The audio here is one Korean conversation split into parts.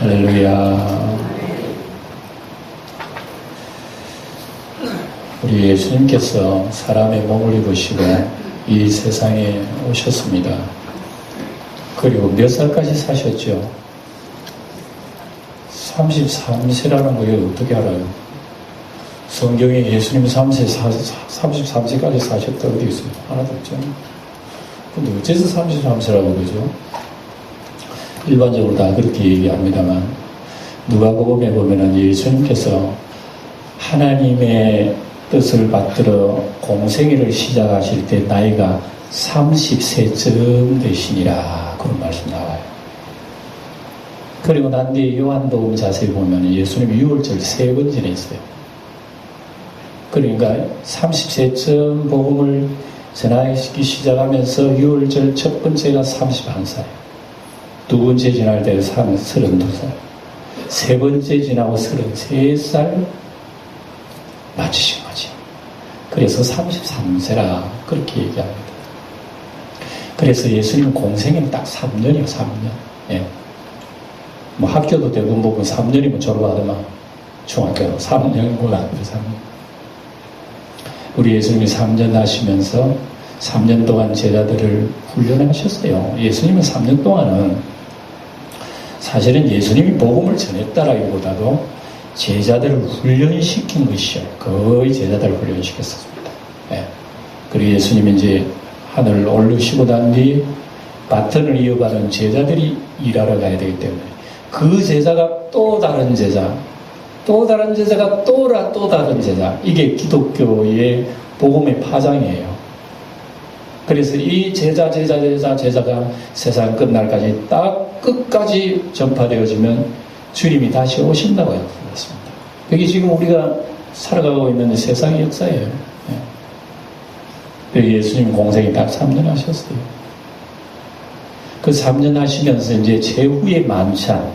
할렐루야. 우리 예수님께서 사람의 몸을 입으시고 이 세상에 오셨습니다. 그리고 몇 살까지 사셨죠? 33세라는 거 어떻게 알아요? 성경에 예수님 33세까지 사셨다 어디 있어요? 하나도 없죠. 근데 어째서 33세라고 그러죠? 일반적으로 다 그렇게 얘기합니다만 누가복음에 보면은 예수님께서 하나님의 뜻을 받들어 공생애를 시작하실 때 나이가 30세쯤 되시니라 그런 말씀 나와요. 그리고 난 뒤에 요한복음 자세히 보면 예수님이 유월절 3번 지냈어요. 그러니까 30세쯤 복음을 전하기 시작하면서 유월절 첫 번째가 31살, 두 번째 지날 때 32살, 세 번째 지나고 33살 맞으신 거지. 그래서 33세라 그렇게 얘기합니다. 그래서 예수님 공생애는 딱 3년이요, 3년. 예. 뭐 학교도 대부분 보면 3년이면 졸업하더만 중학교로 3년이고 안 돼, 3년. 우리 예수님이 3년 하시면서 3년 동안 제자들을 훈련하셨어요. 예수님은 3년 동안은 사실은 예수님이 복음을 전했다라기보다도 제자들을 훈련시킨 것이요. 거의 제자들을 훈련시켰습니다. 예. 그리고 예수님이 이제 하늘을 올르시고 난 뒤 바톤을 이어받은 제자들이 일하러 가야 되기 때문에 그 제자가 또 다른 제자, 또 다른 제자가 또 다른 제자. 이게 기독교의 복음의 파장이에요. 그래서 이 제자가 세상 끝날까지 딱 끝까지 전파되어지면 주님이 다시 오신다고 했습니다. 여기 지금 우리가 살아가고 있는 세상의 역사예요. 여기 예수님 공생이 딱 3년 하셨어요. 그 3년 하시면서 이제 최후의 만찬,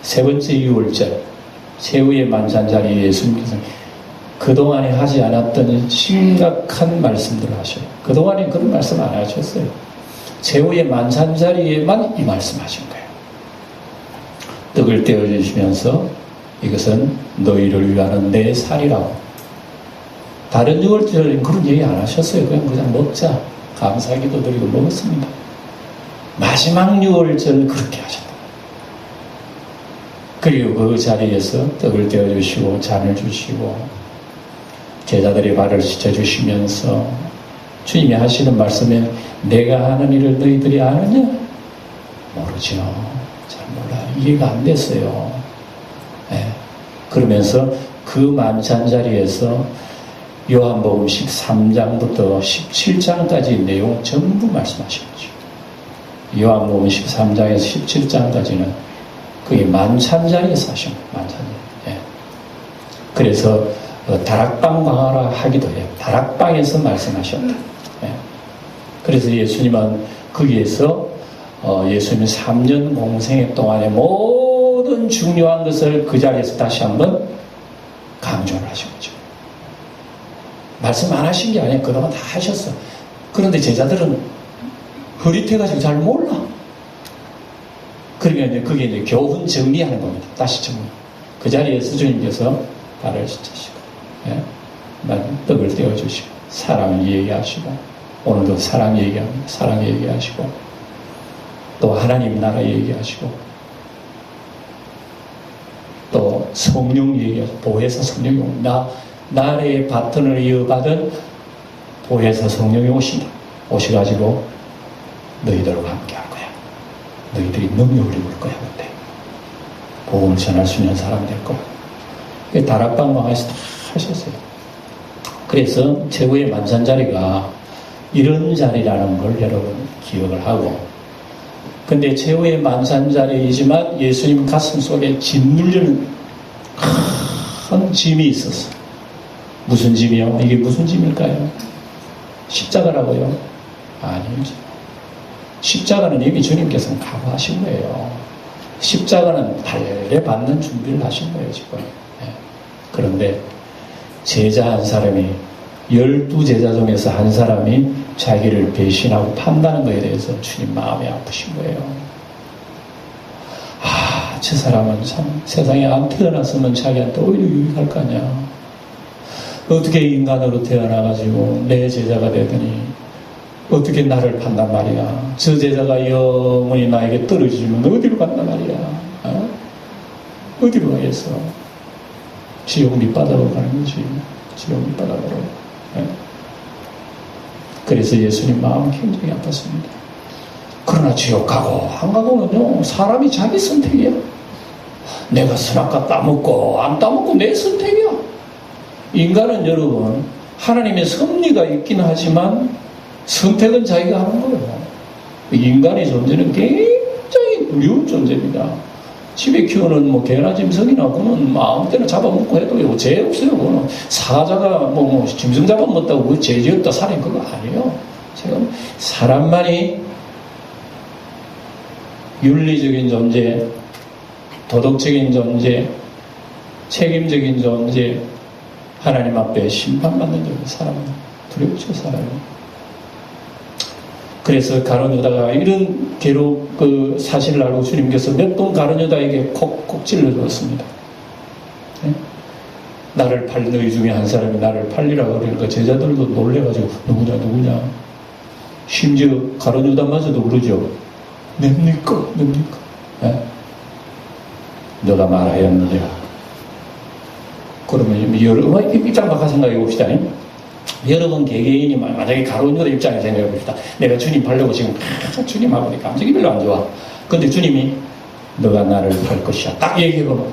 세 번째 유월절, 최후의 만찬 자리에 예수님께서 그동안에 하지 않았던 심각한 말씀들을 하셔요. 그동안에 그런 말씀 안 하셨어요. 최후의 만찬 자리에만 이 말씀 하신 거예요. 떡을 떼어주시면서 이것은 너희를 위하는 내 살이라고. 다른 유월절에는 그런 얘기 안 하셨어요. 그냥 먹자. 감사기도 드리고 먹었습니다. 마지막 유월절 그렇게 하셨다. 그리고 그 자리에서 떡을 떼어주시고 잔을 주시고 제자들의 발을 씻어주시면서 주님이 하시는 말씀에 내가 하는 일을 너희들이 아느냐? 모르죠. 잘 몰라요. 이해가 안 됐어요. 네. 그러면서 그 만찬 자리에서 요한복음 13장부터 17장까지 내용 전부 말씀하신 거죠. 요한복음 13장에서 17장까지는 그게 만찬 자리에서 하신 거예요. 만찬 자리. 예. 그래서 다락방 강화라 하기도 해요. 다락방에서 말씀하셨다. 예. 그래서 예수님은 거기에서 예수님 3년 공생애 동안의 모든 중요한 것을 그 자리에서 다시 한번 강조를 하신 거죠. 말씀 안 하신 게 아니에요. 그동안 다 하셨어. 그런데 제자들은 흐릿해가지고 잘 몰라. 그러니까 이제 그게 이제 교훈 정리하는 겁니다. 다시 정리. 그 자리에서 주님께서 발을 씻으시고, 예? 떡을 떼어주시고, 사랑을 얘기하시고, 오늘도 사랑 얘기합니다. 사랑 얘기하시고, 또 하나님 나라 얘기하시고, 또 성령 얘기하시고, 보혜사 성령이 옵니다. 나의 바톤을 이어받은 보혜사 성령이 오신다. 오셔가지고 너희들과 함께 할 거야. 너희들이 능력을 입을 거야. 그때 복음을 전할 수 있는 사람이 될 거야. 다락방 방에서 다 하셨어요. 그래서 최후의 만찬 자리가 이런 자리라는 걸 여러분 기억을 하고, 근데 최후의 만찬 자리이지만 예수님 가슴 속에 짓눌리는 큰 짐이 있었어. 무슨 짐이요? 이게 무슨 짐일까요? 십자가라고요? 아니죠. 십자가는 이미 주님께서는 각오하신 거예요. 십자가는 달래 받는 준비를 하신 거예요, 지금. 네. 그런데 제자 한 사람이 12제자 중에서 한 사람이 자기를 배신하고 판다는 것에 대해서 주님 마음이 아프신 거예요. 저 사람은 참 세상에 안 태어났으면 자기한테 오히려 유익할 거 아니야. 어떻게 인간으로 태어나가지고 내 제자가 되더니 어떻게 나를 판단 말이야. 저 제자가 영원히 나에게 떨어지면 어디로 간단 말이야. 어? 어디로 가겠어? 지옥 밑바닥으로 가는 거지. 지옥 밑바닥으로. 네? 그래서 예수님 마음은 굉장히 아팠습니다. 그러나 지옥 가고 안 가고는요, 사람이 자기 선택이야. 내가 선악과 따먹고 안 따먹고 내 선택이야. 인간은 여러분, 하나님의 섭리가 있긴 하지만 선택은 자기가 하는 거예요. 인간의 존재는 굉장히 두려운 존재입니다. 집에 키우는 뭐 개나 짐승이나 그거는 아무 때나 잡아먹고 해도 죄 없어요. 그거는 사자가 뭐 짐승 잡아먹었다고 그 죄지었다 살인 그거 아니에요. 지금 사람만이 윤리적인 존재, 도덕적인 존재, 책임적인 존재, 하나님 앞에 심판받는 존재, 사람은 두렵죠, 사람은. 그래서 가룟 유다가 이런 괴롭 그 사실을 알고 주님께서 몇 번 가룟 유다에게 콕콕 찔러주었습니다. 네? 나를 너희 중에 한 사람이 나를 팔리라고 그러니까 제자들도 놀래가지고 누구냐 심지어 가룟 유다마저도 그러죠. 냅니까? 네? 너가 말하였느냐. 그러면 여러분 입장 바꿔 생각해 봅시다. 여러분 개개인이 만약에 가룟 유다 입장에 생각해 봅시다. 내가 주님 팔려고 지금 주님하고 감정이 별로 안 좋아. 근데 주님이 너가 나를 팔 것이야. 딱 얘기해보면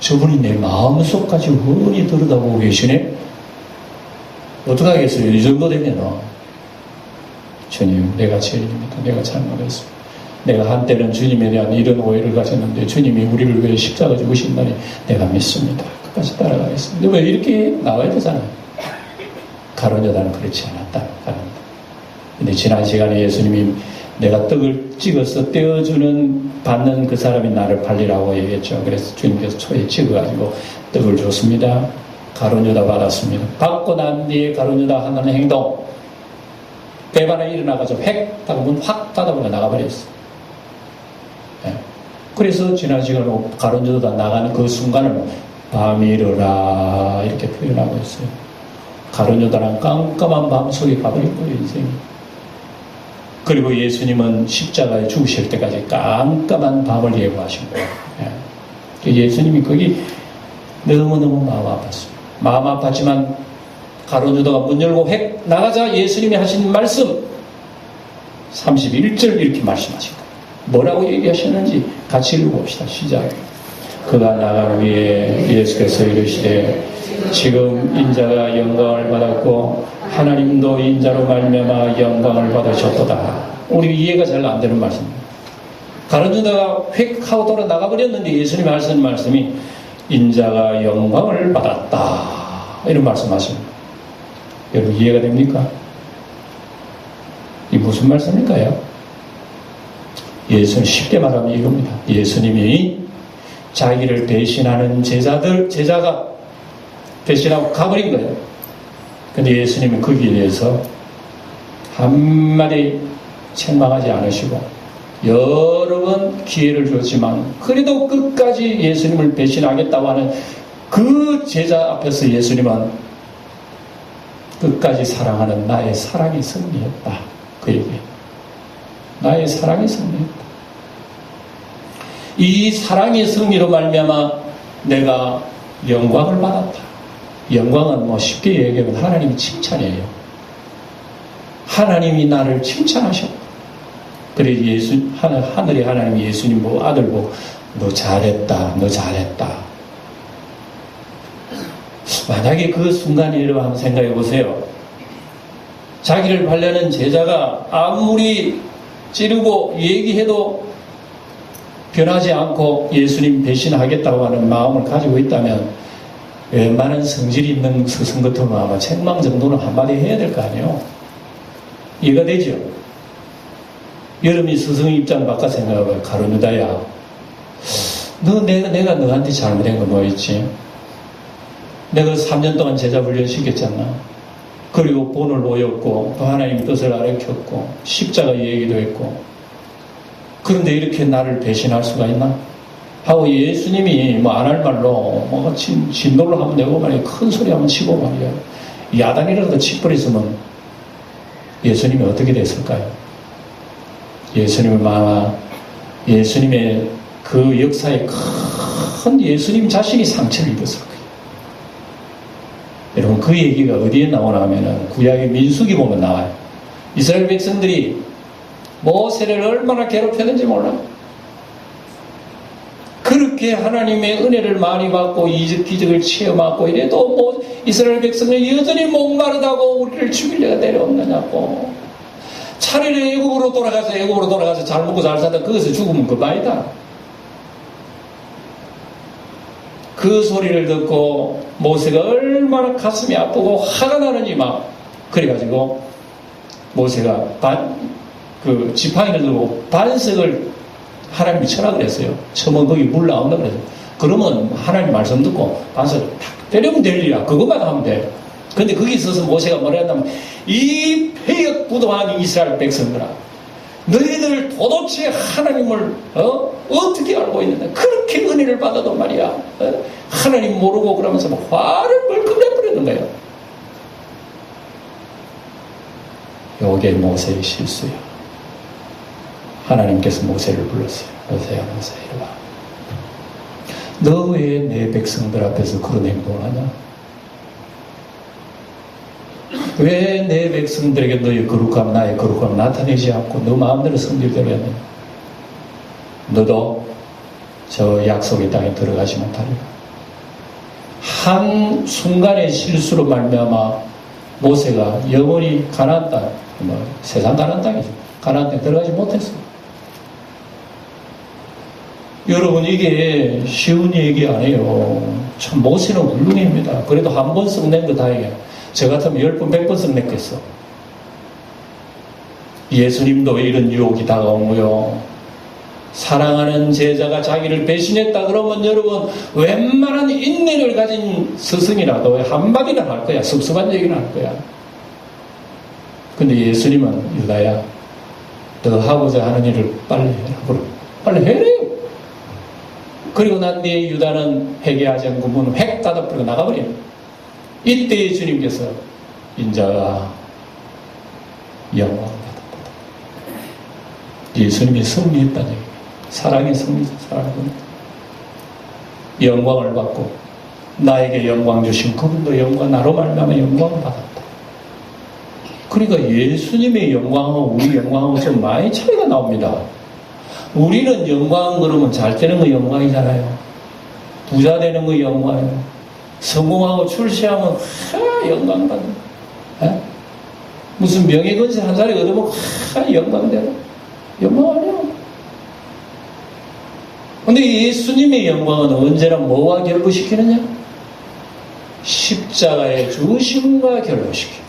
저분이 내 마음속까지 훤히 들여다보고 계시네? 어떡하겠어요? 이 정도 되면 주님 내가 죄인입니다. 내가 잘못했습니다. 내가 한때는 주님에 대한 이런 오해를 가졌는데 주님이 우리를 위해 십자가 죽으신다니 내가 믿습니다. 끝까지 따라가겠습니다. 왜 이렇게 나와야 되잖아요. 가룟 유다는 그렇지 않았다. 근데 지난 시간에 예수님이 내가 떡을 찍어서 떼어주는 받는 그 사람이 나를 팔리라고 얘기했죠. 그래서 주님께서 초에 찍어가지고 떡을 줬습니다. 가룟 유다 받았습니다. 받고 난 뒤에 가룟 유다 하는 행동, 배반에 일어나가지고 획 하고 문 확 닫아버려 나가버렸어. 네. 그래서 지난 시간에 가룟 유다 나가는 그 순간을 밤이르라 이렇게 표현하고 있어요. 가룟 유다는 깜깜한 밤 속에 가버린 거예요, 인생이. 그리고 예수님은 십자가에 죽으실 때까지 깜깜한 밤을 예고하신 거예요. 예. 예수님이 거기 너무너무 마음 아팠어요. 마음 아팠지만 가룟 유다가 문 열고 획 나가자 예수님이 하신 말씀 31절 이렇게 말씀하신 거예요. 뭐라고 얘기하셨는지 같이 읽어봅시다. 시작. 그가 나간 후에 예수께서 이르시되 지금 인자가 영광을 받았고 하나님도 인자로 말미암아 영광을 받으셨도다. 우리 이해가 잘 안 되는 말씀입니다. 가룟 유다가 획 하고 돌아 나가버렸는데 예수님이 하시는 말씀이 인자가 영광을 받았다 이런 말씀하십니다. 여러분 이해가 됩니까? 이 무슨 말씀일까요? 예수는 쉽게 말하면 이겁니다. 예수님이 자기를 배신하는 제자가 배신하고 가버린 거예요. 근데 예수님은 거기에 대해서 한마디 책망하지 않으시고 여러 번 기회를 줬지만 그래도 끝까지 예수님을 배신하겠다고 하는 그 제자 앞에서 예수님은 끝까지 사랑하는 나의 사랑이 승리했다. 그 얘기. 나의 사랑이 승리했다. 이 사랑의 승리로 말미암아 내가 영광을 받았다. 영광은 뭐 쉽게 얘기하면 하나님이 칭찬이에요. 하나님이 나를 칭찬하셨다. 그래 하늘의 하나님이 예수님 보고 아들 보고 너 잘했다. 너 잘했다. 만약에 그 순간이라고 한번 생각해 보세요. 자기를 팔려는 제자가 아무리 찌르고 얘기해도 변하지 않고 예수님 배신하겠다고 하는 마음을 가지고 있다면 웬만한 성질이 있는 스승 같으면 아마 책망 정도는 한마디 해야 될 거 아니에요. 이해가 되죠? 여러분이 스승 입장 바꿔 생각해봐요. 가룟 유다야, 내가 너한테 잘못된 거 뭐 있지? 내가 3년 동안 제자 훈련 시켰잖아. 그리고 본을 보였고 또 하나님 뜻을 가르쳤고 십자가 얘기도 했고 그런데 이렇게 나를 배신할 수가 있나? 하고 예수님이 뭐 안 할 말로 뭐 진돌로 하면 되고 말이야. 큰 소리 하면 치고 말이야. 야단이라도 치버렸으면 예수님이 어떻게 됐을까요? 예수님의 그 역사에 큰 예수님 자신이 상처를 입었을 거예요. 여러분 그 얘기가 어디에 나오나 하면은 구약의 민수기 보면 나와요. 이스라엘 백성들이 모세를 얼마나 괴롭혔는지 몰라. 그렇게 하나님의 은혜를 많이 받고 이적 기적을 체험하고 이래도 뭐 이스라엘 백성은 여전히 목마르다고 우리를 죽이려고 내려옵느냐고. 차라리 애국으로 돌아가서 잘 먹고 잘 살다 거기서 죽으면 그만이다. 그 소리를 듣고 모세가 얼마나 가슴이 아프고 화가 나는지 막 그래가지고 모세가 지팡이를 들고 반석을 하나님이 쳐라 그랬어요. 처음은 거기 물 나온다 그랬어요. 그러면 하나님 말씀 듣고 반석을 탁 때리면 될 일이야. 그것만 하면 돼. 근데 거기 있어서 모세가 뭐라 했냐면 이 폐역부동한 이스라엘 백성들아, 너희들 도대체 하나님을 어떻게 알고 있는데 그렇게 은혜를 받아도 말이야 하나님 모르고 그러면서 막 화를 벌컥 내버리는 거예요. 요게 모세의 실수야. 하나님께서 모세를 불렀어요. 모세야 이리 와. 너 왜 내 백성들 앞에서 그런 행동을 하냐? 왜 내 백성들에게 너의 거룩함 나의 거룩함 나타내지 않고 너 마음대로 성질대로 했느냐? 너도 저 약속의 땅에 들어가지 못하리라. 한 순간의 실수로 말미암아 모세가 영원히 가나안 땅, 세상 가나안 땅이죠. 가나안 땅에 들어가지 못했어요. 여러분 이게 쉬운 얘기 아니에요. 참 모세는 훌륭합니다. 그래도 한 번 썩낸 거 다행이에요. 저 같으면 10번 100번 썩냈겠어. 예수님도 이런 유혹이 다가오고요. 사랑하는 제자가 자기를 배신했다 그러면 여러분 웬만한 인내를 가진 스승이라도 한마디는 할 거야. 섭섭한 얘기는 할 거야. 근데 예수님은 유다야 너 하고자 하는 일을 빨리 해라. 빨리 해래요. 그리고 난 뒤에 유다는 회개하지 않고 문을 획 닫아버리고 나가버려요. 이때 주님께서 인자가 영광을 받았다. 예수님이 승리했다는 얘기예요. 사랑의 승리죠. 영광을 받고 나에게 영광 주신 그분도 영광, 나로 말미암아 영광을 받았다. 그러니까 예수님의 영광하고 우리 영광하고 좀 많이 차이가 나옵니다. 우리는 영광 그러면 잘 되는 거 영광이잖아요. 부자 되는 거 영광이에요. 성공하고 출세하면 영광 받는 거. 무슨 명예건세 한 자리 얻으면 영광되나? 영광 아니야. 근데 예수님의 영광은 언제나 뭐와 결부시키느냐? 십자가의 죽으심과 결부시켜.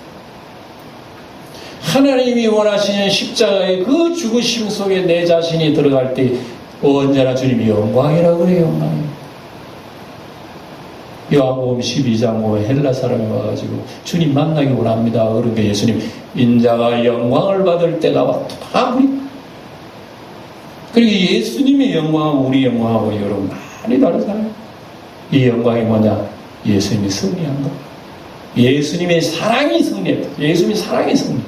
하나님이 원하시는 십자가의 그 죽으심 속에 내 자신이 들어갈 때 언제나 주님이 영광이라고 그래요. 영광이. 요한복음 12장 5에 헬라 사람이 와가지고 주님 만나기 원합니다. 그런 게 예수님 인자가 영광을 받을 때가 왔다. 그리고 예수님의 영광하고 우리 영광하고 여러분 많이 다르잖아요. 이 영광이 뭐냐? 예수님이 승리한 거. 예수님의 사랑이 승리했다. 예수님의 사랑이 승리.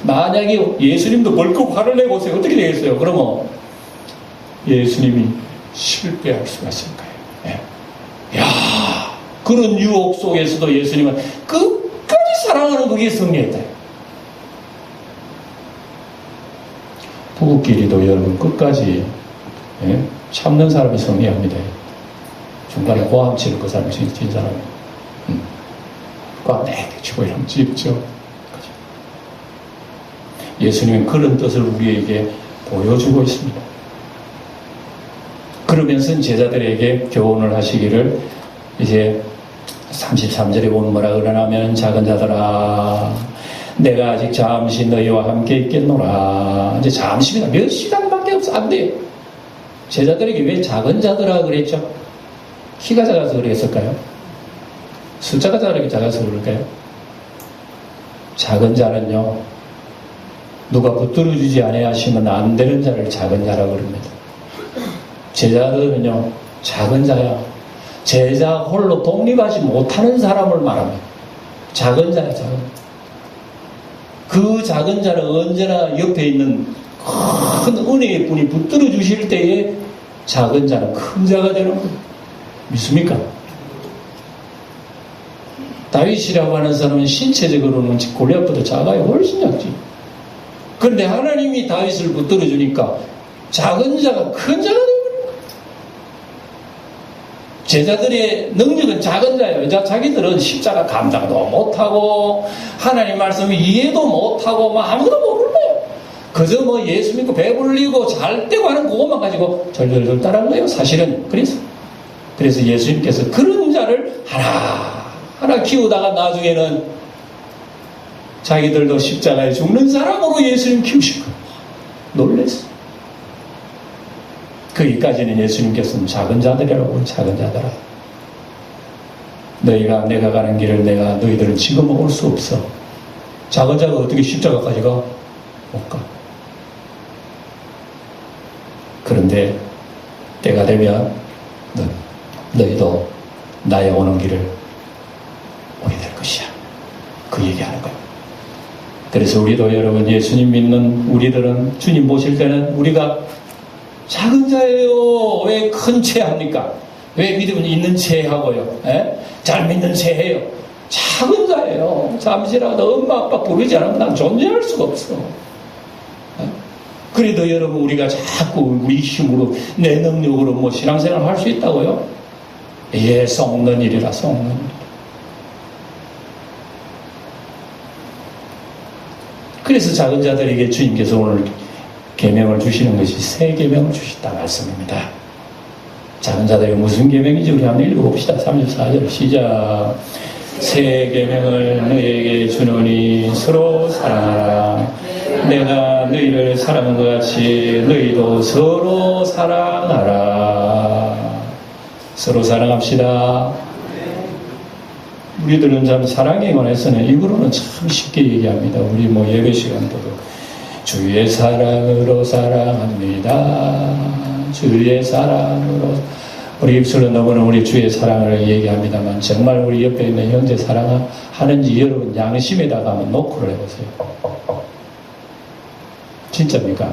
만약에 예수님도 벌컥 화를 내보세요. 어떻게 되겠어요? 그러면 예수님이 실패할 수가 있을 거예요. 야, 그런 유혹 속에서도 예수님은 끝까지 사랑하는 그게 승리했다. 부부끼리도 여러분 끝까지 참는 사람이 승리합니다. 중간에 고함 치는 그 사람이 진 사람이 꽉 내치고 이러면 찝죠. 예수님은 그런 뜻을 우리에게 보여주고 있습니다. 그러면서 제자들에게 교훈을 하시기를 이제 33절에 보면 뭐라 그러냐면 작은 자들아 내가 아직 잠시 너희와 함께 있겠노라. 이제 잠시입니다. 몇 시간밖에 없어. 안 돼. 제자들에게 왜 작은 자들아 그랬죠? 키가 작아서 그랬을까요? 숫자가 작아서 그럴까요? 작은 자는요 누가 붙들어주지 아니하시면 안 되는 자를 작은 자라고 그럽니다. 제자들은요, 작은 자야. 제자 홀로 독립하지 못하는 사람을 말합니다. 작은 자야, 작은 자. 그 작은 자는 언제나 옆에 있는 큰 은혜의 분이 붙들어 주실 때에 작은 자는 큰 자가 되는 거예요. 믿습니까? 다윗이라고 하는 사람은 신체적으로는 골리앗보다 작아요. 훨씬 작지. 그런데 하나님이 다윗을 붙들어 주니까 작은 자가 큰 자가 되는 거예요. 제자들의 능력은 작은 자예요. 자기들은 십자가 감당도 못하고 하나님 말씀 이해도 못하고 뭐 아무도 모르는 거예요. 그저 뭐 예수 믿고 배불리고 잘 되고 하는 그것만 가지고 절절절 따라한 거예요. 사실은. 그래서 예수님께서 그런 자를 하나 키우다가 나중에는 자기들도 십자가에 죽는 사람으로 예수님 키우신 거예요. 놀랬어요. 거기까지는 예수님께서는 작은 자들이라고, 작은 자들아. 내가 가는 길을 너희들은 지금 올 수 없어. 작은 자가 어떻게 십자가까지 가? 못 가. 그런데 때가 되면 너희도 나의 오는 길을 오게 될 것이야. 그 얘기하는 거예요. 그래서 우리도 여러분 예수님 믿는 우리들은 주님 모실 때는 우리가 작은 자예요. 왜 큰 채 합니까? 왜 믿음 있는 채 하고요? 잘 믿는 채 해요. 작은 자예요. 잠시라도 엄마 아빠 부르지 않으면 난 존재할 수가 없어. 그래도 여러분 우리가 자꾸 우리 힘으로 내 능력으로 뭐 신앙생활 할 수 있다고요? 예, 썩는 일이라 썩는 일. 그래서 작은 자들에게 주님께서 오늘 계명을 주시는 것이 새 계명을 주셨다 말씀입니다. 작은 자들에게 무슨 계명인지 우리 한번 읽어봅시다. 34절 시작. 새 계명을 너희에게 주노니 서로 사랑하라. 내가 너희를 사랑한 것 같이 너희도 서로 사랑하라. 서로 사랑합시다. 우리들은 참 사랑에 관해서는 입으로는 참 쉽게 얘기합니다. 우리 예배 시간도도 주의 사랑으로 사랑합니다. 주의 사랑으로. 우리 입술로 너무나 우리 주의 사랑을 얘기합니다만 정말 우리 옆에 있는 형제 사랑하는지 여러분 양심에다가 한번 노크를 해보세요. 진짜입니까?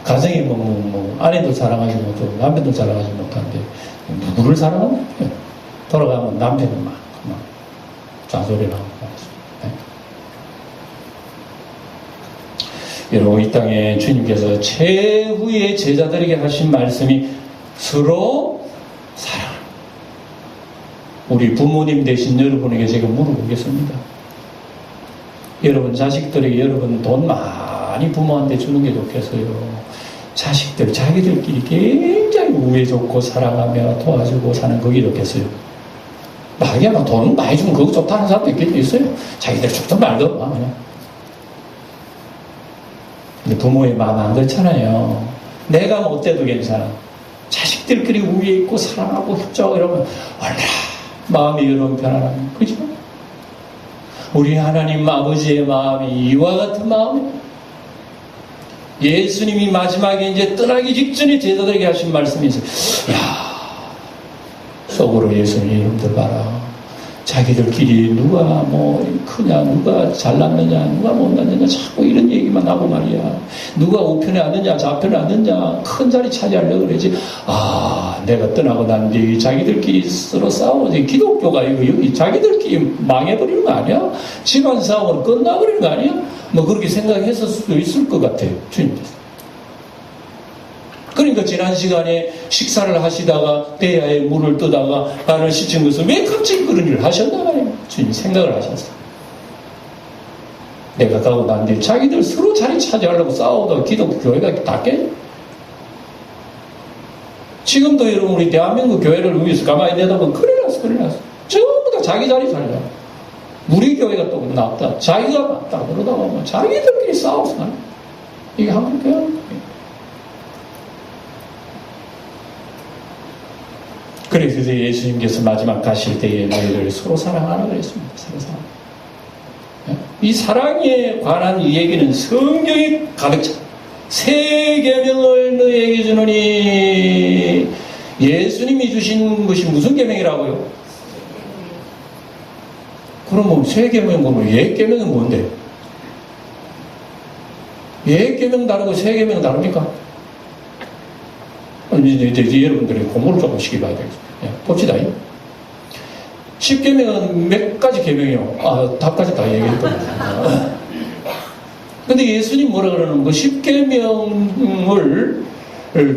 가정에 아내도 사랑하지 못하고 남편도 사랑하지 못하는데 누구를 사랑하는 거예요? 돌아가면 남편은 막 잔소리를 하고 여러분 이 땅에 주님께서 최후의 제자들에게 하신 말씀이 서로 사랑. 우리 부모님 되신 여러분에게 제가 물어보겠습니다. 여러분 자식들에게 여러분 돈 많이 부모한테 주는 게 좋겠어요? 자식들 자기들끼리 굉장히 우애 좋고 사랑하며 도와주고 사는 그게 좋겠어요? 나에게만 돈 많이 주면 그거 좋다는 사람도 있어요. 자기들 죽든 말든 그냥. 근데 부모의 마음 안 그렇잖아요. 내가 못돼도 괜찮아. 자식들끼리 우애 있고 사랑하고 협조하고 이러면 얼마나 마음이 여러분 편안합니다. 그죠? 우리 하나님 아버지의 마음이 이와 같은 마음이에요. 예수님이 마지막에 이제 떠나기 직전에 제자들에게 하신 말씀이 있어요. 속으로 예수님 이름들 봐라. 자기들끼리 누가 크냐, 누가 잘났느냐, 누가 못났느냐, 자꾸 이런 얘기만 하고 말이야. 누가 우편에 앉느냐, 좌편에 앉느냐, 큰 자리 차지하려고 그러지. 내가 떠나고 난 뒤에 자기들끼리 서로 싸우지. 기독교가 여기 자기들끼리 망해버리는 거 아니야? 집안 싸움은 끝나버리는 거 아니야? 그렇게 생각했을 수도 있을 것 같아요. 주님께서. 그러니까 지난 시간에 식사를 하시다가 대야에 물을 뜨다가 발을 씻은 것을 왜 갑자기 그런 일을 하셨나 말이에요. 주님 생각을 하셨어요. 내가 가고 난 뒤에 자기들 서로 자리 차지하려고 싸우다가 기독교회가 다 깨요. 지금도 여러분 우리 대한민국 교회를 위해서 가만히 내다보면 큰일 났어. 전부 다 자기 자리 차지하고 우리 교회가 또 낫다. 자기가 낫다. 그러다가 자기들끼리 싸워서 이게 한국 교회는 그래서 예수님께서 마지막 가실 때에 너희를 서로 사랑하라 그랬습니다. 서로 사랑. 이 사랑에 관한 얘기는 성경에 가득 차. 새 계명을 너희에게 주노니, 예수님이 주신 것이 무슨 계명이라고요? 그럼 새 계명은 뭐고 옛 계명은 뭔데? 옛 계명 다르고 새 계명 다릅니까? 이제 여러분들이 공부를 조금씩 해봐야 되겠습니다. 봅시다. 10계명은 몇 가지 계명이요? 답까지 다 얘기했거든요. 근데 예수님 뭐라 그러는 거 10계명을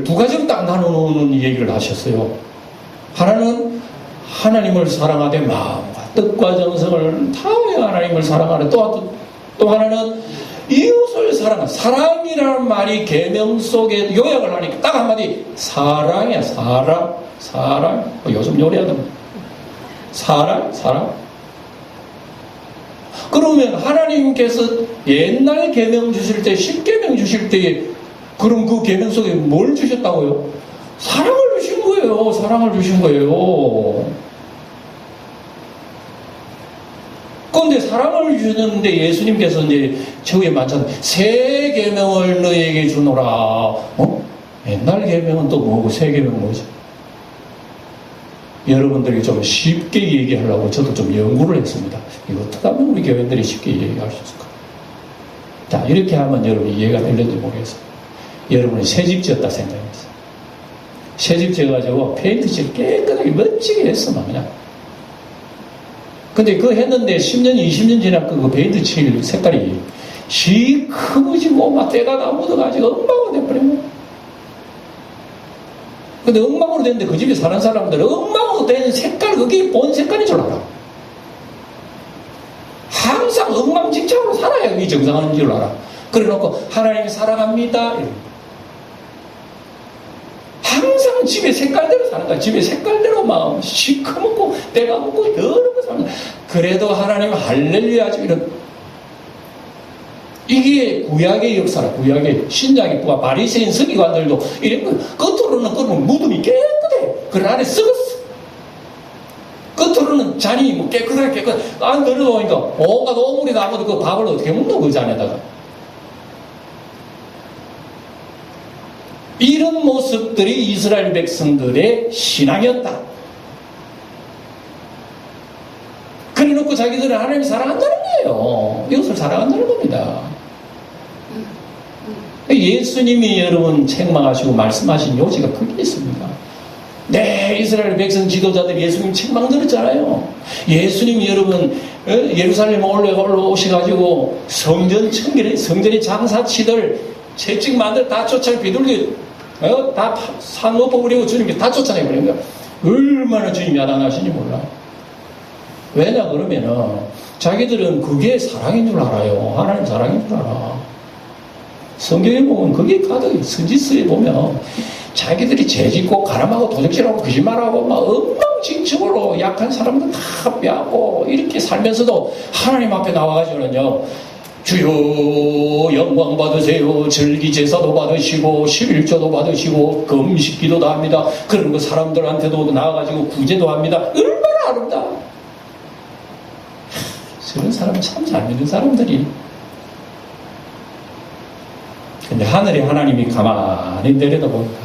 두 가지로 딱 나누는 얘기를 하셨어요. 하나는 하나님을 사랑하되 마음과 뜻과 정성을 다하여 하나님을 사랑하되, 또 하나는 이웃을 사랑하는, 사랑이라는 말이 계명 속에 요약을 하니까 딱 한마디, 사랑이야. 사랑. 요즘 요리하던 사랑. 그러면 하나님께서 옛날 계명 주실 때, 10계명 주실 때, 그럼 그 계명 속에 뭘 주셨다고요? 사랑을 주신 거예요. 사랑을 주신 거예요. 그런데 사랑을 주셨는데 예수님께서 이제 저에 맞춰서 새 계명을 너에게 주노라. 옛날 계명은 또 뭐고 새 계명은 뭐죠? 여러분들이 좀 쉽게 얘기하려고 저도 좀 연구를 했습니다. 이거 어떻게 하면 우리 교인들이 쉽게 얘기할 수 있을까? 자, 이렇게 하면 여러분이 이해가 될는지 모르겠어요. 여러분이 새집 지었다 생각했어요. 새집 지어가지고 페인트 칠 깨끗하게 멋지게 했어, 막 그냥. 근데 그거 했는데 10년, 20년 지나고 그 페인트 칠 색깔이 시커머지고 막 때가 다 묻어가지고 엉망으로 돼버린 거야. 근데 엉망으로 됐는데 그 집에 사는 사람들은 엉망으로 된 색깔, 그게 본 색깔인 줄 알아. 항상 엉망진창으로 살아야 그게 정상인 줄 알아. 그래 놓고 하나님 사랑합니다. 항상 집에 색깔대로 사는 거야. 집에 색깔대로 막 시커멓고 때가 묻고 더럽고 사는 거야. 그래도 하나님 할렐루야 이런. 이게 구약의 역사라. 구약의 신약의 바리새인 서기관들도 이런 거 겉으로는 그러면 무덤이 깨끗해. 그 안에 썩었어. 겉으로는 잔이 뭐 깨끗하게 안 들어오니까 온갖 오물이 나고도 그 밥을 어떻게 먹는 그 잔에다가. 이런 모습들이 이스라엘 백성들의 신앙이었다. 그래 놓고 자기들은 하나님을 사랑한다는 거예요. 이것을 사랑한다는 겁니다. 예수님이 여러분 책망하시고 말씀하신 요지가 크게 있습니다. 네, 이스라엘 백성 지도자들이 예수님 책망 들었잖아요. 예수님이 여러분 예루살렘 올라오셔가지고 성전 청결에 성전의 장사치들 채찍 만들 다 쫓아 비둘기 다 산 높아 버리고 주님께 다 쫓아내버린 거야. 얼마나 주님이 야단하시는지 몰라. 왜냐 그러면은 자기들은 그게 사랑인 줄 알아요. 하나님 사랑인 줄 알아. 성경에 보면 그게 가득 선지서에 보면 자기들이 죄짓고 가람하고 도적질하고 거짓말하고 막 엉망진창으로 약한 사람들 다 빼앗고 이렇게 살면서도 하나님 앞에 나와가지고는요, 주여 영광 받으세요. 절기제사도 받으시고 11조도 받으시고 금식기도도 합니다. 그런 거 사람들한테도 나와가지고 구제도 합니다. 얼마나 아름다워. 저런 사람 참 잘 믿는 사람들이. 근데 하늘에 하나님이 가만히 내려다보니까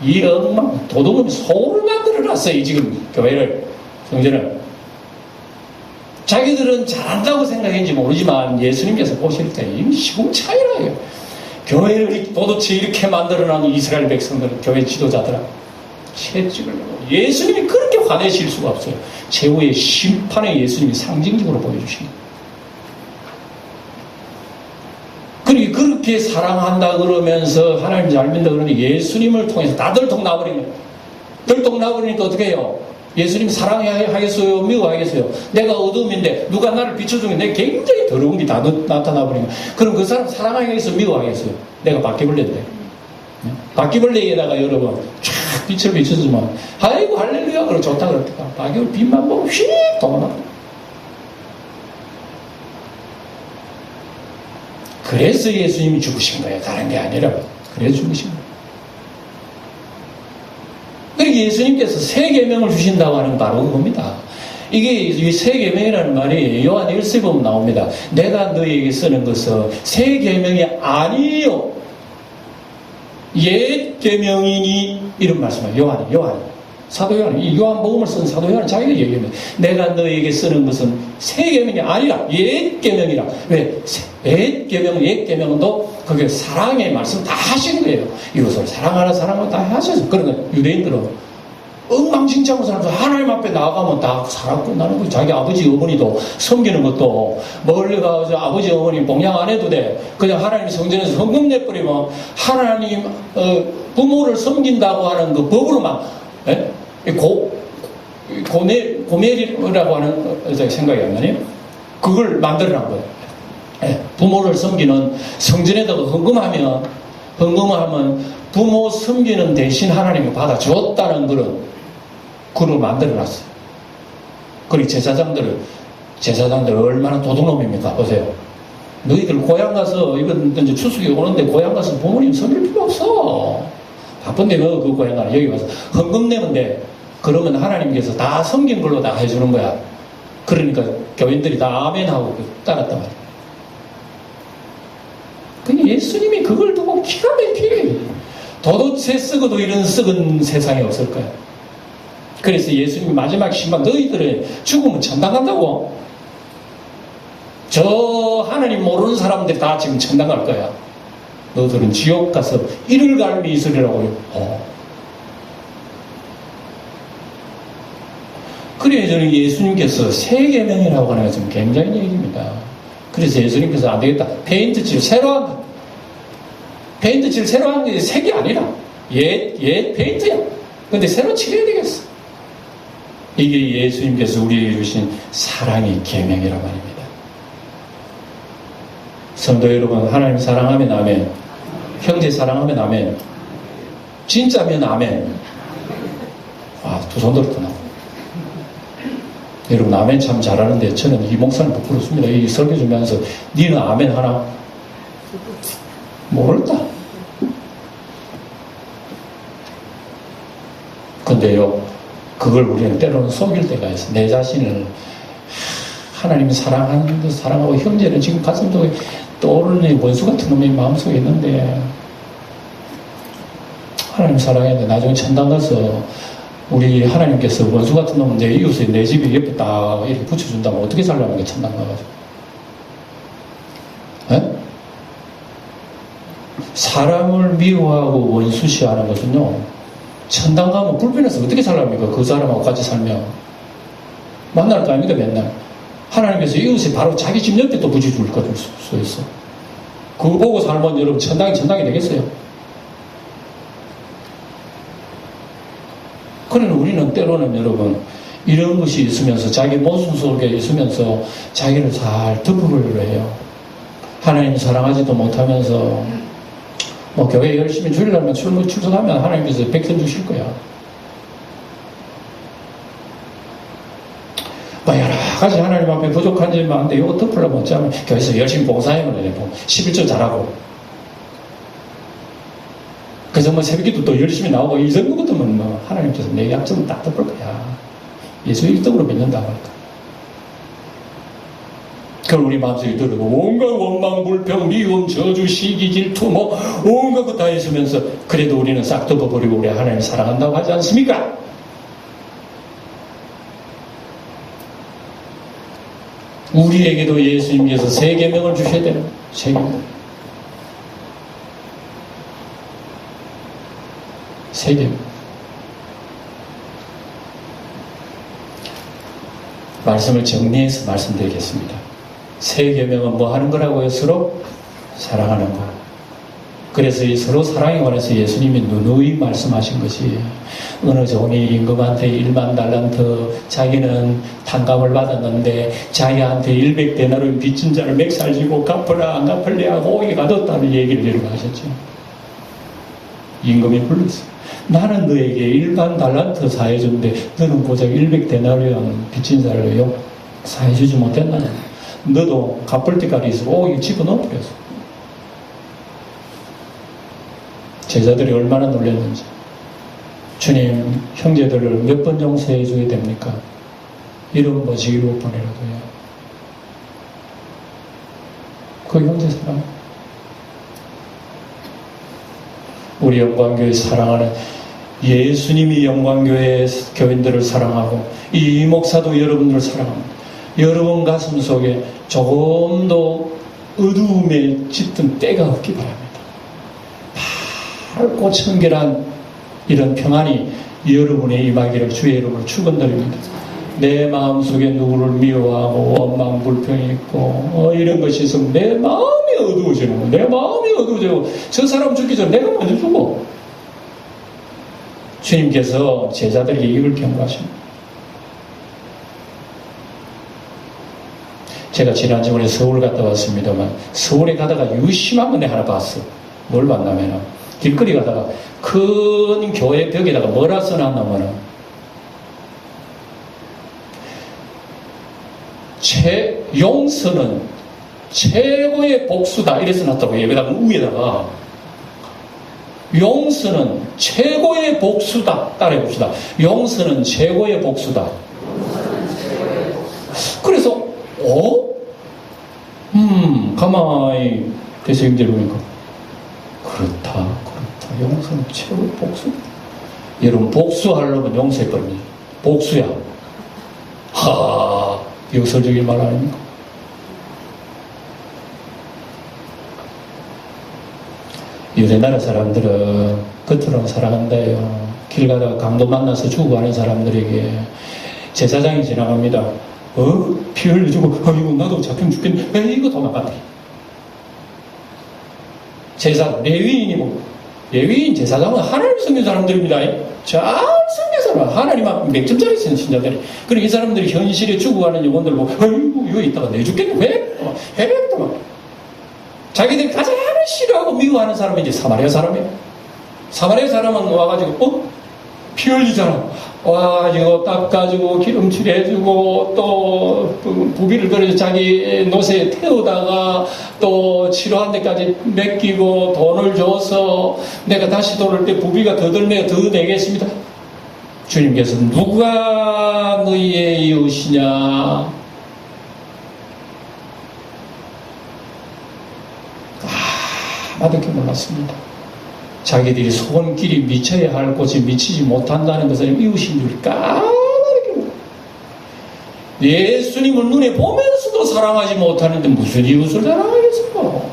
이 엉망 도둑은 소를 만들어놨어요. 지금 교회를, 성전을. 자기들은 잘한다고 생각했는지 모르지만 예수님께서 보실 때 이미 시궁창이라요. 교회를 도대체 이렇게 만들어놓은 이스라엘 백성들, 교회 지도자들아, 채찍을 예수님이 그렇게 화내실 수가 없어요. 최후의 심판에 예수님이 상징적으로 보여주십니다. 그리고 그렇게 사랑한다 그러면서 하나님 잘 믿는다 그러니 예수님을 통해서 다 들통 나버리는 거예요. 들통 나버리니까 어떻게 해요? 예수님 사랑하겠어요? 미워하겠어요? 내가 어둠인데 누가 나를 비춰주면 내가 굉장히 더러운 게 다 나타나버리는 거예요. 그럼 그 사람 사랑하겠어요? 미워하겠어요? 내가 바퀴벌레인데. 바퀴벌레에다가 여러분 쫙 빛을 비춰주면 아이고 할렐루야 그러 좋다 그럴까? 바퀴벌레 빛만 보고 휙 도망가. 그래서 예수님이 죽으신 거예요. 다른 게 아니라. 그래서 죽으신 거예요. 그러니까 예수님께서 새 계명을 주신다고 하는 바로 그겁니다. 이게 이 새 계명이라는 말이 요한 1서 보면 나옵니다. 내가 너희에게 쓰는 것은 새 계명이 아니요 옛 계명이니 이런 말씀이에요. 요한이 사도 요한이 이 요한복음을 쓴 사도 요한은 자기가 얘기합니다. 내가 너희에게 쓰는 것은 새 계명이 아니라 옛 계명이라. 왜? 옛 계명도 그게 사랑의 말씀 다 하신 거예요. 이것을 사랑하라 다 하셔서. 그러니까 유대인들은 엉망진창으로 살면서 하나님 앞에 나아가면 다 사랑 끝나는 거예요. 자기 아버지 어머니도 섬기는 것도 멀리 가서 아버지 어머니 봉양 안 해도 돼. 그냥 하나님 성전에서 헌금 내버리면 하나님 부모를 섬긴다고 하는 그 법으로 막 고멜이라고 하는 생각이 안 나네요. 그걸 만들어낸 거예요. 부모를 섬기는 성전에다가 헌금하면 부모 섬기는 대신 하나님이 받아줬다는 그걸 만들어놨어요. 그리고 제사장들 얼마나 도둑놈입니까? 보세요. 너희들 고향 가서 이건 이제 추석이 오는데 고향 가서 부모님 섬길 필요 없어. 바쁜데 그 고향 가서 여기 와서 헌금 내면 돼. 그러면 하나님께서 다 섬긴 걸로 다 해주는 거야. 그러니까 교인들이 다 아멘하고 따랐단 말이야. 근데 예수님이 그걸 두고 기가 막히게 도대체 썩어도 이런 썩은 세상이 없을 거야. 그래서 예수님이 마지막 심판 너희들은 죽으면 천당 간다고. 저 하나님 모르는 사람들이 다 지금 천당 갈 거야. 너희들은 지옥 가서 이를 갈미 있으리라고. 그래야 저는 예수님께서 새 계명이라고 하는 것은 굉장히 얘기입니다. 그래서 예수님께서 안 되겠다. 페인트칠 새로 한다. 페인트칠 새로 하는 게 색이 아니라 옛 페인트야. 근데 새로 칠해야 되겠어. 이게 예수님께서 우리에게 주신 사랑의 계명이란 말입니다. 성도 여러분, 하나님 사랑하면 아멘. 형제 사랑하면 아멘. 진짜면 아멘. 두 손 들었구나. 여러분 아멘 참 잘하는데 저는 이 목사님 부끄럽습니다. 이 설교 준비하면서 니는 아멘 하나? 모를까? 근데요, 그걸 우리는 때로는 속일 때가 있어. 내 자신을 하나님 사랑하는 듯 사랑하고 형제는 지금 가슴속에 떠오르는 원수 같은 놈이 마음속에 있는데 하나님 사랑했는데 나중에 천당 가서 우리 하나님께서 원수 같은 놈은 내 이웃에 내 집에 옆에 딱 이렇게 붙여준다면 어떻게 살라는 게 천당 가가지고. 사람을 미워하고 원수시하는 것은요, 천당 가면 불편해서 어떻게 살랍니까? 그 사람하고 같이 살면. 만날 거 아닙니까, 맨날. 하나님께서 이웃에 바로 자기 집 옆에 또 붙여줄 거줄 수 있어. 그거 보고 살면 여러분 천당이 되겠어요? 그러나 우리는 때로는 여러분 이런 것이 있으면서 자기 모순 속에 있으면서 자기를 잘 덮어보려고 해요. 하나님 사랑하지도 못하면서 교회 열심히 주일날만 출석하면 하나님께서 백선 주실 거야. 여러 가지 하나님 앞에 부족한 점이 많은데 이거 덮으려면 어쩌면 교회에서 열심히 봉사하면 돼요. 11조 잘하고. 그래서 새벽기도 또 열심히 나오고 이 정도 같으면 하나님께서 내 약점을 딱 덮을 거야. 예수 1등으로 믿는다고 할까. 그럼 우리 마음속에 들어도 온갖 원망, 불평, 미움, 저주, 시기, 질투 온갖 것 다 있으면서 그래도 우리는 싹 덮어버리고 우리 하나님 사랑한다고 하지 않습니까? 우리에게도 예수님께서 새 계명을 주셔야 되는 거예요. 새 계명. 새 계명. 말씀을 정리해서 말씀드리겠습니다. 새 계명은 뭐 하는 거라고요? 서로 사랑하는 거. 그래서 이 서로 사랑에 관해서 예수님이 누누이 말씀하신 것이 어느 종이 임금한테 1만 달란트 자기는 탕감을 받았는데 자기한테 100데나리온 빚진 자를 멱살 쥐고 갚으라 안 갚을래 하고 거기 가뒀다는 얘기를 이렇게 하셨죠. 임금이 불렀어. 나는 너에게 1만 달란트 사해준데 너는 고작 100데나리온 빚진 자를 사해주지 못했나? 너도 갚을 때까지 있어. 이거 집어넣어버렸어. 제자들이 얼마나 놀랐는지. 주님, 형제들을 몇 번 용서해 줘야 됩니까? 이런 머지기로 보내라고요. 거기 혼자 살아. 우리 영광교회 사랑하는 예수님이 영광교회 교인들을 사랑하고 이 목사도 여러분들을 사랑합니다. 여러분 가슴 속에 조금도 어두움에 짙은 때가 없기 바랍니다. 밝고 청결한 이런 평안이 여러분의 임하기를 주의 이름으로 축원드립니다. 내 마음속에 누구를 미워하고 원망 불평이 있고 이런 것이 있으면 내 마음이 어두워지는 거예요. 내 마음이 어두워지고 저 사람 죽기 전에 내가 먼저 죽어. 주님께서 제자들에게 이걸 경고하십니다. 제가 지난주에 서울 갔다 왔습니다만 서울에 가다가 유심한 건데 하나 봤어. 뭘 봤냐면 길거리 가다가 큰 교회 벽에다가 뭐라 써놨냐면은 용서는 최고의 복수다 이래서 놨다고. 여기다가 위에다가 용서는 최고의 복수다. 따라해봅시다. 용서는 최고의 복수다. 그래서 가만히 대세경제를 보니까 그렇다. 용서는 최고의 복수다. 여러분 복수하려면 용서해버립니다. 복수야. 역설적인 말 아닙니까? 유대나라 사람들은 겉으로는 사랑한다요. 길 가다가 강도 만나서 죽어가는 사람들에게 제사장이 지나갑니다. 피 흘려주고 아이고 나도 잡히면 죽겠네. 이거 도망간다. 레위인 제사장은 하나님 섬긴 사람들입니다. 잘 섬긴 사람. 하나님 앞 몇 점짜리 쓰는 신자들이. 그리고 이 사람들이 현실에 죽어가는 영혼들 보고 아이고 이거 있다가 내 죽겠네. 왜? 해냈더만. 자기들이 가장 싫어하고 미워하는 사람이 이제 사마리아 사람이에요. 사마리아 사람은 와가지고 피 흘리잖아. 와 이거 닦아주고 기름칠해주고 또 부비를 걸어서 자기 노새에 태우다가 또 치료한 데까지 맡기고 돈을 줘서 내가 다시 돌을 때 부비가 더 들면 더 내겠습니다. 주님께서 누가 너희의 이웃이냐? 아무렇게 몰랐습니다. 자기들이 손길이 미쳐야 할 곳이 미치지 못한다는 것을 이웃인 줄 까맣게 몰랐어요. 예수님을 눈에 보면서도 사랑하지 못하는데 무슨 이웃을 사랑하겠어요?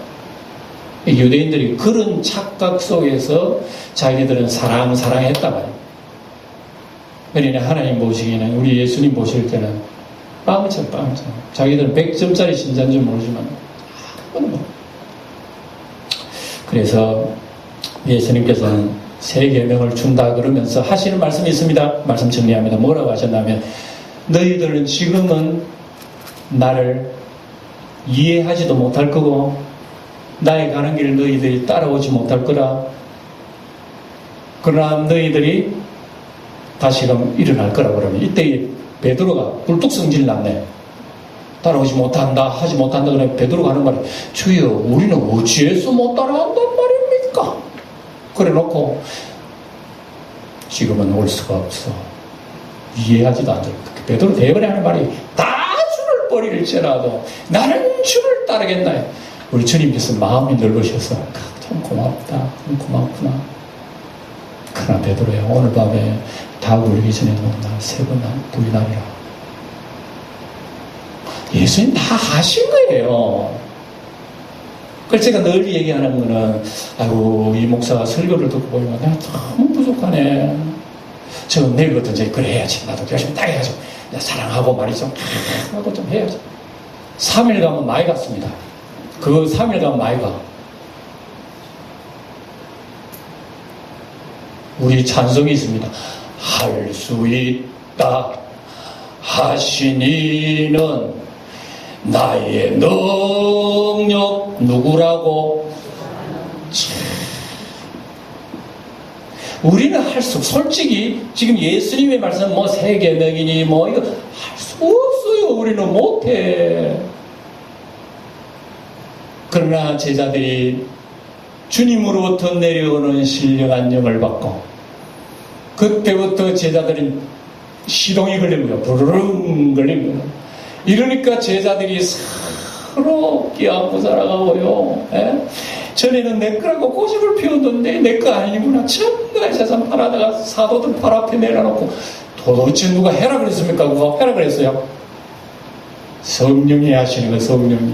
유대인들이 그런 착각 속에서 자기들은 사랑했단 말이에요. 그러나 하나님 보시기에는 우리 예수님 보실 때는 빵점. 자기들은 100점짜리 신자인 줄 모르지만 그래서 예수님께서는 새 계명을 준다 그러면서 하시는 말씀이 있습니다. 말씀 정리합니다. 뭐라고 하셨냐면 너희들은 지금은 나를 이해하지도 못할 거고 나의 가는 길을 너희들이 따라오지 못할 거라. 그러나 너희들이 다시금 일어날 거라고 그러면 이때 베드로가 불뚝성질 났네. 따라오지 못한다, 하지 못한다 그러면 베드로가 하는 말이 주여 우리는 어찌해서 못 따라간단 말입니까? 그래 놓고 지금은 올 수가 없어. 이해하지도 않도록. 베드로 대번에 하는 말이 다 주를 버릴지라도 나는 주를 따르겠나요? 우리 주님께서 마음이 넓으셔서 참 고맙다. 참 고맙구나. 그러나 베드로야 오늘 밤에 다 울기 전에 나 세 번 부인하리라. 예수님 다 하신 거예요. 그래서 제가 늘 얘기하는 거는 아이고 이 목사가 설교를 듣고 보면 내가 너무 부족하네. 저 내일 같은 저 그래 해야지. 나도 열심히 딱 해야지. 사랑하고 말이죠. 하고 좀 해야지. 3일 가면 많이 갔습니다. 그 3일 가면 많이 가. 우리 찬송이 있습니다. 할 수 있다 하시니는 나의 능력 누구라고? 우리는 할 수 솔직히 지금 예수님의 말씀 뭐 세계명이니 뭐 이거 할 수 없어요. 우리는 못해. 그러나 제자들이 주님으로부터 내려오는 신령한 영을 받고 그때부터 제자들은 시동이 걸린 거예요. 부르릉 걸린 거예요. 이러니까 제자들이 서로 끼안고 살아가고요. 예? 전에는 내 거라고 고집을 피웠는데 내 거 아니구나. 전부 세상 팔아다가 사도들 팔 앞에 내려놓고 도대체 누가 해라 그랬습니까? 누가 해라 그랬어요? 성령이 하시는 거, 성령이.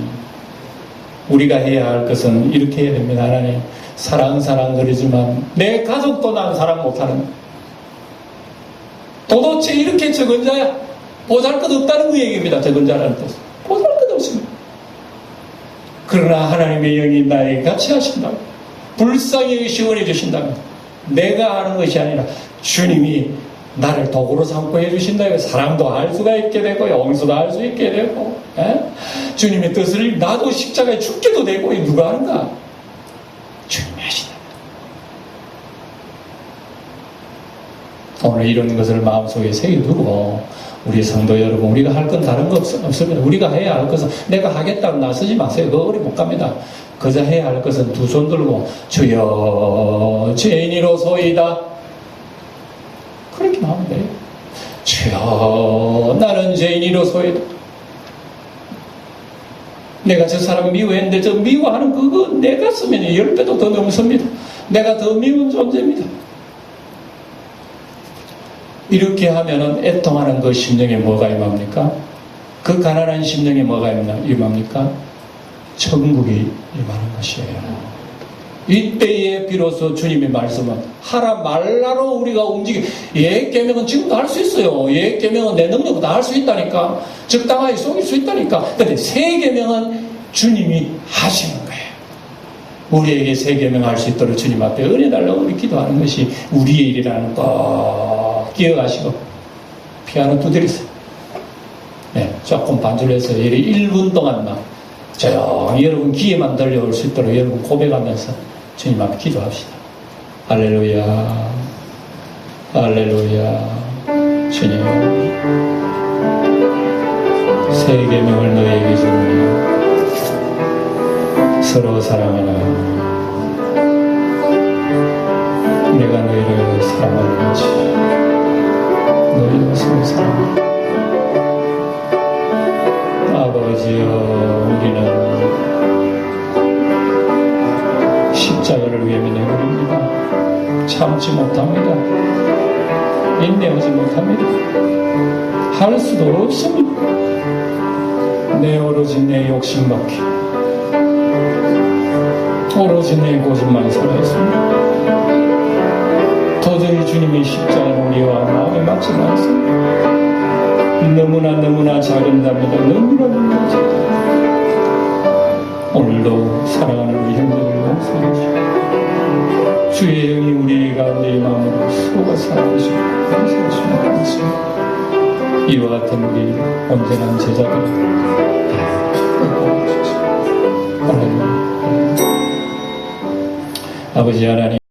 우리가 해야 할 것은 이렇게 해야 됩니다. 하나님, 사랑 그러지만 내 가족도 난 사랑 못하는. 도대체 이렇게 적은 자야 보잘것없다는 그 얘기입니다. 적은 자라는 뜻은 보잘것없습니다. 그러나 하나님의 영이 나에게 같이 하신다고, 불쌍히 의식원해 주신다면, 내가 하는 것이 아니라 주님이 나를 도구로 삼고 해주신다고 사랑도 할 수가 있게 되고 용서도 할 수 있게 되고, 주님의 뜻을 나도 십자가에 죽게도 되고. 누가 하는가? 주님이 하신다. 오늘 이런 것을 마음속에 새겨두고 우리 성도 여러분, 우리가 할 건 다른 거 없습니다. 우리가 해야 할 것은, 내가 하겠다고 나서지 마세요. 그거 어리 못 갑니다. 그저 해야 할 것은 두 손 들고 주여 죄인이로소이다, 그렇게 하면 돼요. 주여 나는 죄인이로소이다. 내가 저 사람 미워했는데 저 미워하는 그거 내 가슴에는 10배도 더 넘습니다. 내가 더 미운 존재입니다. 이렇게 하면은 애통하는 그 심령에 뭐가 임합니까? 그 가난한 심령에 뭐가 임합니까? 천국이 임하는 것이에요. 이때에 비로소 주님의 말씀은 하라 말라로 우리가 움직여. 예계명은 지금도 할 수 있어요. 예계명은 내 능력보다 할 수 있다니까. 적당하게 속일 수 있다니까. 근데 세계명은 주님이 하시는 거예요. 우리에게 세계명 할 수 있도록 주님 앞에 은혜 달라고 우리 기도하는 것이 우리의 일이라는 거 기억하시고 피아노 두드리세요. 네, 조금 반주해서 1분 동안만 조용히 여러분 귀에만 들려올 수 있도록 여러분 고백하면서 주님 앞에 기도합시다. 할렐루야, 할렐루야. 주님, 새 계명을 너희에게 주노니 서로 사랑하라. 내가 너희를 사랑하는 것이 너희가 서로 사랑하라. 아버지여, 우리는 십자가를 위해 내버립니다. 참지 못합니다. 인내하지 못합니다. 할 수도 없습니다. 내 오로지 내 욕심밖에, 오로지 내 고집만 살아있습니다. 도저히 주님의 십자가는 우리와 마음에 맞지 않습니다. 너무나 작은 답니다. 너무나 작다. 오늘도 사랑하는 우리 형제를 용서해 주시고 주의 영이 우리 가운데 마음으로 서로가 사랑하시고 용서하시면 고맙습니다. 이와 같은 우리 온전한 제자들 아버지 하나님,